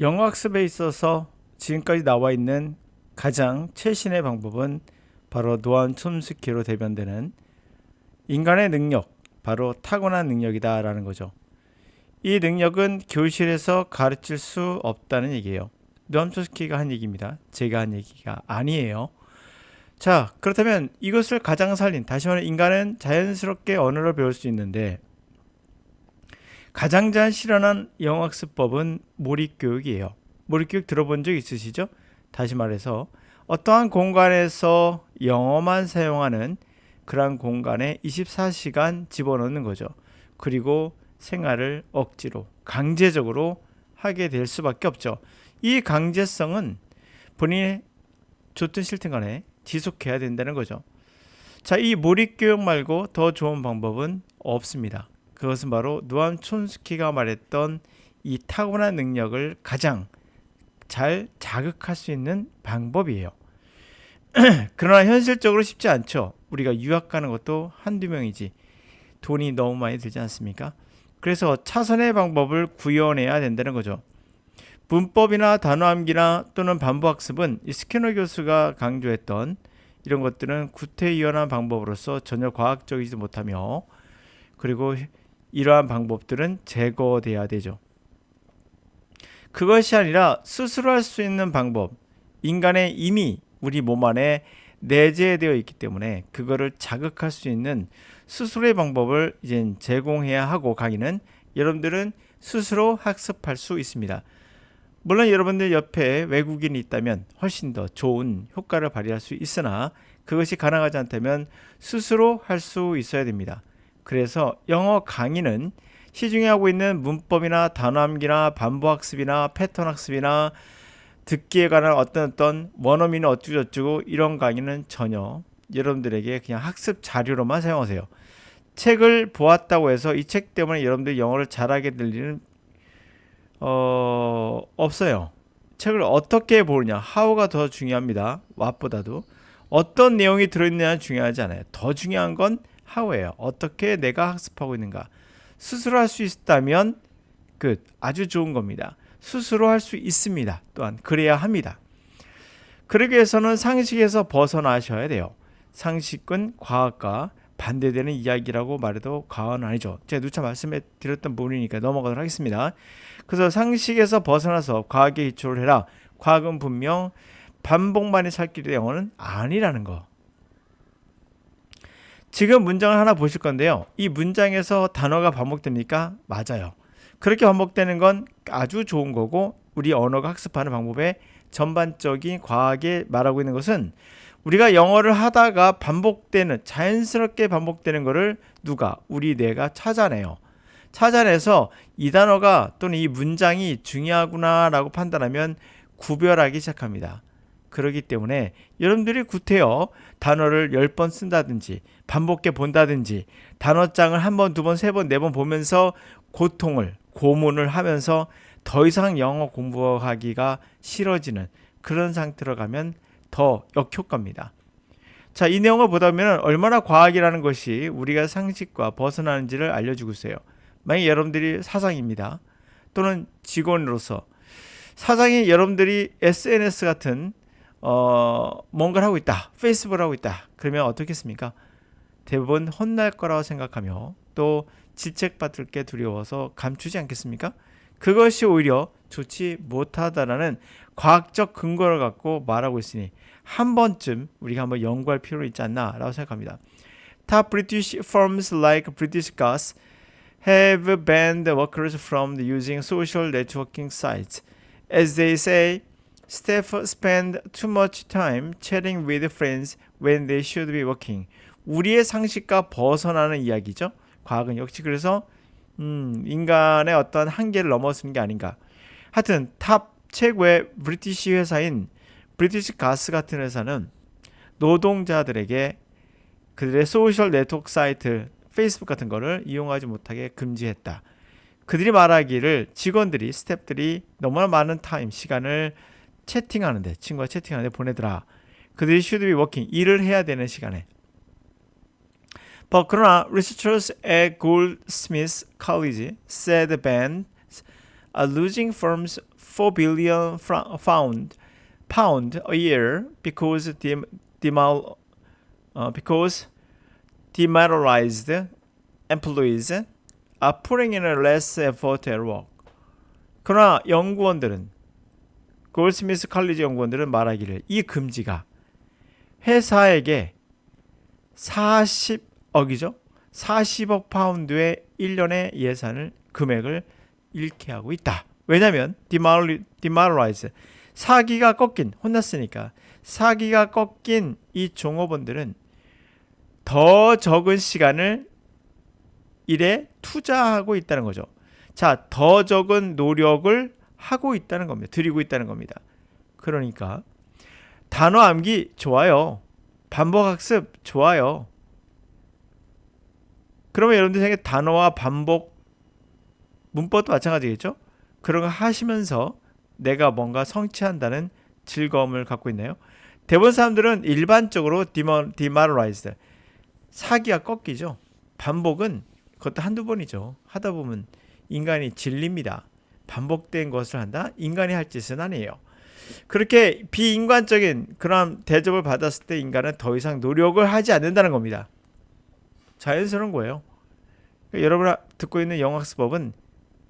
영어 학습에 있어서 지금까지 나와 있는 가장 최신의 방법은 바로 노암 촘스키로 대변되는 인간의 능력, 바로 타고난 능력이다라는 거죠. 이 능력은 교실에서 가르칠 수 없다는 얘기예요. 노암 촘스키가 한 얘기입니다. 제가 한 얘기가 아니에요. 자, 그렇다면 이것을 가장 살린, 다시 말해 인간은 자연스럽게 언어를 배울 수 있는데 가장 잘 실현한 영어 학습법은 몰입교육이에요. 몰입교육 들어본 적 있으시죠? 다시 말해서 어떠한 공간에서 영어만 사용하는 그러한 공간에 24시간 집어넣는 거죠. 그리고 생활을 억지로 강제적으로 하게 될 수밖에 없죠. 이 강제성은 본인이 좋든 싫든 간에 지속해야 된다는 거죠. 자, 이 몰입교육 말고 더 좋은 방법은 없습니다. 그것은 바로 노암 촘스키가 말했던 이 타고난 능력을 가장 잘 자극할 수 있는 방법이에요. 그러나 현실적으로 쉽지 않죠. 우리가 유학 가는 것도 한두 명이지 돈이 너무 많이 들지 않습니까? 그래서 차선의 방법을 구현해야 된다는 거죠. 문법이나 단어 암기나 또는 반복 학습은 이 스키너 교수가 강조했던 이런 것들은 구태의연한 방법으로서 전혀 과학적이지 못하며, 그리고 이러한 방법들은 제거돼야 되죠. 그것이 아니라 스스로 할 수 있는 방법, 인간의 이미 우리 몸 안에 내재되어 있기 때문에 그거를 자극할 수 있는 스스로의 방법을 이제 제공해야 하고, 강의는 여러분들은 스스로 학습할 수 있습니다. 물론 여러분들 옆에 외국인이 있다면 훨씬 더 좋은 효과를 발휘할 수 있으나 그것이 가능하지 않다면 스스로 할 수 있어야 됩니다. 그래서 영어 강의는 시중에 하고 있는 문법이나 단어 암기나 반복 학습이나 패턴 학습이나 듣기에 관한 어떤 원어민은 어쩌고저쩌고 이런 강의는 전혀 여러분들에게 그냥 학습 자료로만 사용하세요. 책을 보았다고 해서 이 책 때문에 여러분들이 영어를 잘하게 될 일은 없어요. 책을 어떻게 보느냐, how가 더 중요합니다. what보다도. 어떤 내용이 들어있느냐는 중요하지 않아요. 더 중요한 건 how예요. 어떻게 내가 학습하고 있는가. 스스로 할 수 있다면 끝. 아주 좋은 겁니다. 스스로 할 수 있습니다. 또한 그래야 합니다. 그러기 위해서는 상식에서 벗어나셔야 돼요. 상식은 과학과 반대되는 이야기라고 말해도 과언은 아니죠. 제가 누차 말씀해 드렸던 부분이니까 넘어가도록 하겠습니다. 그래서 상식에서 벗어나서 과학에 기초를 해라. 과학은 분명 반복만이 살 길의 영어는 아니라는 거. 지금 문장을 하나 보실 건데요. 이 문장에서 단어가 반복됩니까? 맞아요. 그렇게 반복되는 건 아주 좋은 거고, 우리 언어가 학습하는 방법의 전반적인 과학에 말하고 있는 것은 우리가 영어를 하다가 반복되는, 자연스럽게 반복되는 거를 누가? 우리 뇌가 찾아내요. 찾아내서 이 단어가 또는 이 문장이 중요하구나라고 판단하면 구별하기 시작합니다. 그렇기 때문에 여러분들이 구태여 단어를 10번 쓴다든지 반복해 본다든지 단어장을 한 번, 두 번, 세 번, 네 번 보면서 고문을 하면서 더 이상 영어 공부하기가 싫어지는 그런 상태로 가면 더 역효과입니다. 자, 이 내용을 보다 보면 얼마나 과학이라는 것이 우리가 상식과 벗어나는지를 알려주고 있어요. 만약 여러분들이 사장입니다. 또는 직원으로서 사장이 여러분들이 SNS 같은 뭔가를 하고 있다, 페이스북을 하고 있다, 그러면 어떻겠습니까? 대부분 혼날 거라고 생각하며 또 질책받을 게 두려워서 감추지 않겠습니까? 그것이 오히려 좋지 못하다라는 과학적 근거를 갖고 말하고 있으니 한 번쯤 우리가 한번 연구할 필요가 있지 않나라고 생각합니다. Top British firms like British Gas have banned workers from using social networking sites. As they say, staff spend too much time chatting with friends when they should be working. 우리의 상식과 벗어나는 이야기죠. 과학은 역시 그래서 인간의 어떤 한계를 넘어서는 게 아닌가. 하여튼 탑 최고의 브리티시 회사인 브리티시 가스 같은 회사는 노동자들에게 그들의 소셜 네트워크 사이트 페이스북 같은 거를 이용하지 못하게 금지했다. 그들이 말하기를 직원들이, 스태프들이 너무나 많은 시간을 채팅하는데, 친구와 채팅하는데 보내더라. 그들이 should be working, 일을 해야 되는 시간에. 그러나 researchers at Goldsmiths College said bans are losing firms 4 billion pound a year because because demoralized employees are putting in a less effort at work. 그러나 연구원들은 골스미스 칼리지 연구원들은 말하기를 이 금지가 회사에게 40억이죠. 40억 파운드의 1년의 예산을 금액을 잃게 하고 있다. 왜냐하면 demoralize 사기가 꺾인 혼났으니까 사기가 꺾인 이 종업원들은 더 적은 시간을 일에 투자하고 있다는 거죠. 자, 더 적은 노력을 하고 있다는 겁니다. 드리고 있다는 겁니다. 그러니까 단어 암기 좋아요. 반복 학습 좋아요. 그러면 여러분들 생각에 단어와 반복 문법도 마찬가지겠죠? 그런 거 하시면서 내가 뭔가 성취한다는 즐거움을 갖고 있나요? 대부분 사람들은 일반적으로 demoralized 사기가 꺾이죠. 반복은 그것도 한두 번이죠. 하다 보면 인간이 질립니다. 반복된 것을 한다? 인간이 할 짓은 아니에요. 그렇게 비인간적인 그런 대접을 받았을 때 인간은 더 이상 노력을 하지 않는다는 겁니다. 자연스러운 거예요. 여러분 듣고 있는 영어학습법은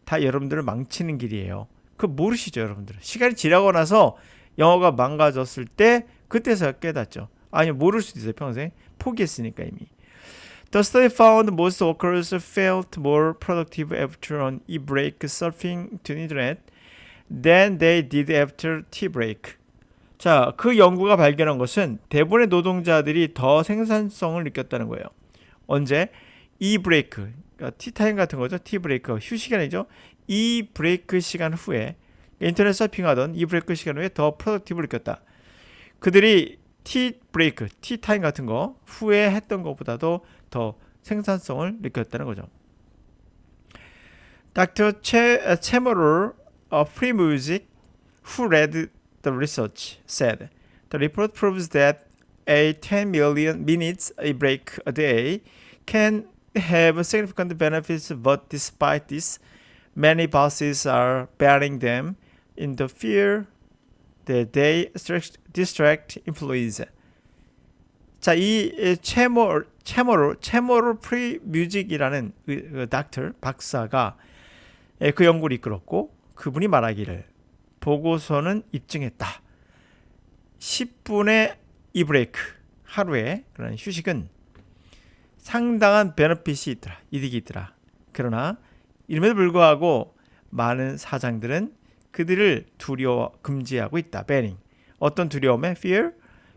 다 여러분들을 망치는 길이에요. 그거 모르시죠, 여러분들. 시간이 지나고 나서 영어가 망가졌을 때 그때서 깨닫죠. 아니, 모를 수도 있어요, 평생. 포기했으니까 이미. The study found most workers felt more productive after an e-break surfing to the internet than they did after tea break. 자, 그 연구가 발견한 것은 대부분의 노동자들이 더 생산성을 느꼈다는 거예요. 언제? e-break, 그러니까 티타임 같은 거죠. 티브레이크, 휴식 아니죠. e-break 시간 후에 인터넷 서핑하던 e-break 시간 후에 더 프로덕티브를 느꼈다. 그들이 티브레이크, 티타임 같은 거 후에 했던 것보다도 더 생산성을 느꼈다는 거죠. Dr. Chemorer of Free Music, who read the research, said, "The report proves that a 10 million minutes a break a day can have significant benefits, but despite this, many bosses are banning them in the fear that they distract employees." 자, 이 체모로 프리 뮤직이라는 닥터 박사가 그 연구를 이끌었고 그분이 말하기를 보고서는 입증했다. 10분의 이브레이크 하루에 그런 휴식은 상당한 베너핏이 있더라. 이득이 있더라. 그러나 이름에도 불구하고 많은 사장들은 그들을 금지하고 있다. banning. 어떤 두려움에? fear.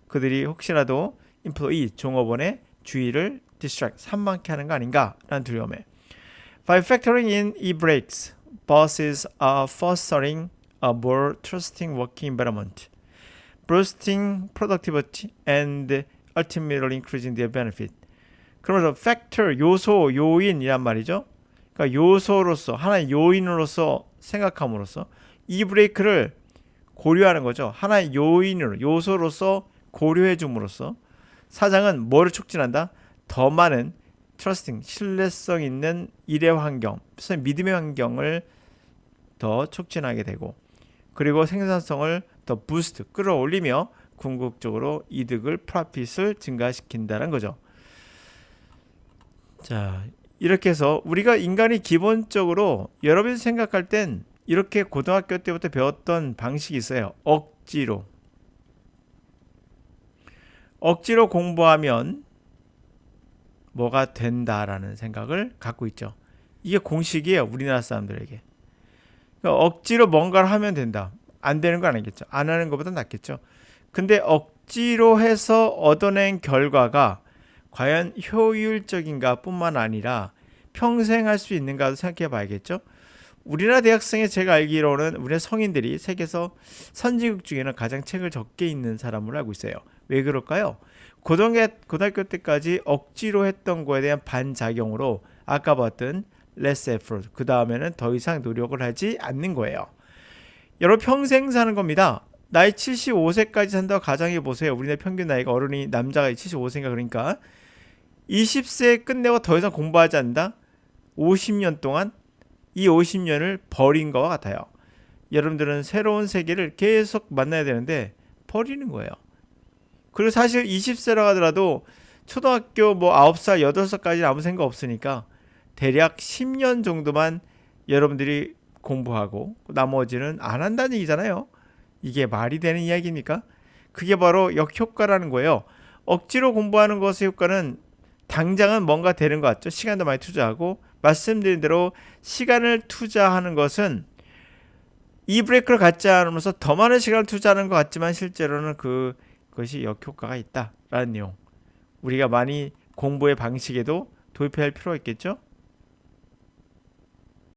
그들이 혹시라도 employee, 종업원의 주의를 distract, 산만케 하는 거 아닌가라는 두려움에. By factoring in e-breaks, bosses are fostering a more trusting working environment, boosting productivity and ultimately increasing their benefit. 그러면서 factor, 요소, 요인이란 말이죠. 그러니까 요소로서, 하나의 요인으로서 생각함으로써 e-break를 고려하는 거죠. 하나의 요인으로, 요소로서 고려해 줌으로써 사장은 뭐를 촉진한다? 더 많은 트러스팅, 신뢰성 있는 일의 환경, 믿음의 환경을 더 촉진하게 되고 그리고 생산성을 더 부스트, 끌어올리며 궁극적으로 이득을, 프로핏을 증가시킨다는 거죠. 자, 이렇게 해서 우리가 인간이 기본적으로 여러분이 생각할 땐 이렇게 고등학교 때부터 배웠던 방식이 있어요. 억지로 공부하면 뭐가 된다라는 생각을 갖고 있죠. 이게 공식이에요. 우리나라 사람들에게. 그러니까 억지로 뭔가를 하면 된다. 안 되는 건 아니겠죠. 안 하는 것보다 낫겠죠. 근데 억지로 해서 얻어낸 결과가 과연 효율적인가 뿐만 아니라 평생 할 수 있는가도 생각해 봐야겠죠. 우리나라 대학생에 제가 알기로는 우리나라 성인들이 세계에서 선진국 중에는 가장 책을 적게 읽는 사람으로 알고 있어요. 왜 그럴까요? 고등학교 때까지 억지로 했던 거에 대한 반작용으로 아까 봤던 less effort, 그 다음에는 더 이상 노력을 하지 않는 거예요. 여러분 평생 사는 겁니다. 나이 75세까지 산다고 가정해 보세요. 우리나라 평균 나이가 어른이 남자가 75세인가 그러니까 20세 끝내고 더 이상 공부하지 않는다? 50년 동안 이 50년을 버린 것과 같아요. 여러분들은 새로운 세계를 계속 만나야 되는데 버리는 거예요. 그리고 사실 20세라고 하더라도 초등학교 뭐 9살, 8살까지는 아무 생각 없으니까 대략 10년 정도만 여러분들이 공부하고 나머지는 안 한다는 얘기잖아요. 이게 말이 되는 이야기입니까? 그게 바로 역효과라는 거예요. 억지로 공부하는 것의 효과는 당장은 뭔가 되는 것 같죠. 시간도 많이 투자하고 말씀드린 대로 시간을 투자하는 것은 이 브레이크를 갖지 않으면서 더 많은 시간을 투자하는 것 같지만 실제로는 그것이 역효과가 있다라는 내용. 우리가 많이 공부의 방식에도 도입해야 할 필요가 있겠죠.